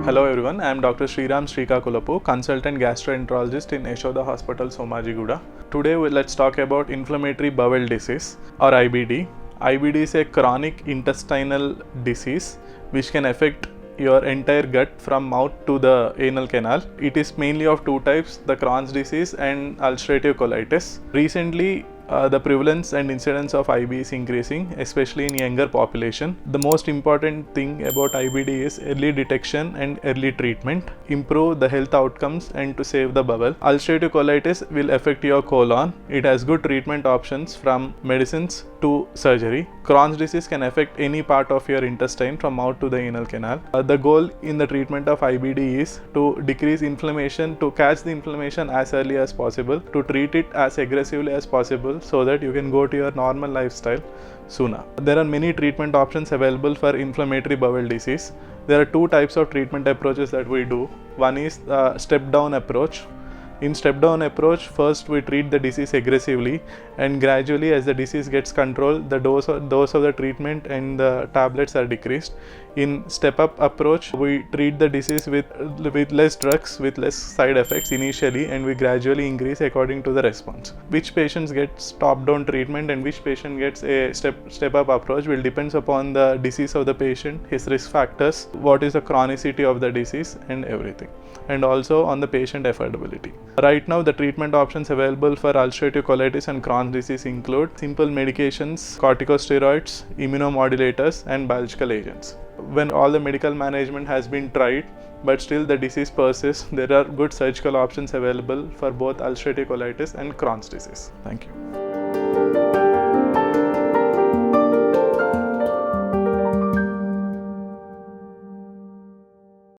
Hello everyone, I am Dr. Sriram Srikakulapu, consultant gastroenterologist in Yashoda Hospitals, Somajiguda. Today let's talk about inflammatory bowel disease or IBD. IBD is a chronic intestinal disease which can affect your entire gut from mouth to the anal canal. It is mainly of two types, the Crohn's disease and ulcerative colitis. Recently, the prevalence and incidence of IB is increasing, especially in younger population. The most important thing about IBD is early detection and early treatment, improve the health outcomes and to save the bowel. Ulcerative colitis will affect your colon. It has good treatment options from medicines to surgery. Crohn's disease can affect any part of your intestine from mouth to the anal canal. The goal in the treatment of IBD is to decrease inflammation, to catch the inflammation as early as possible, to treat it as aggressively as possible so that you can go to your normal lifestyle sooner. There are many treatment options available for inflammatory bowel disease. There are two types of treatment approaches that we do. One is the step down approach. In step down approach, first we treat the disease aggressively, and gradually as the disease gets controlled, the dose of the treatment and the tablets are decreased. In step up approach, we treat the disease with less drugs, with less side effects initially, and we gradually increase according to the response. Which patients gets top down treatment and which patient gets a step up approach will depends upon the disease of the patient, his risk factors, what is the chronicity of the disease and everything, and also on the patient affordability. Right now, the treatment options available for ulcerative colitis and Crohn's disease include simple medications, corticosteroids, immunomodulators, and biological agents. When all the medical management has been tried, but still the disease persists, there are good surgical options available for both ulcerative colitis and Crohn's disease. Thank you.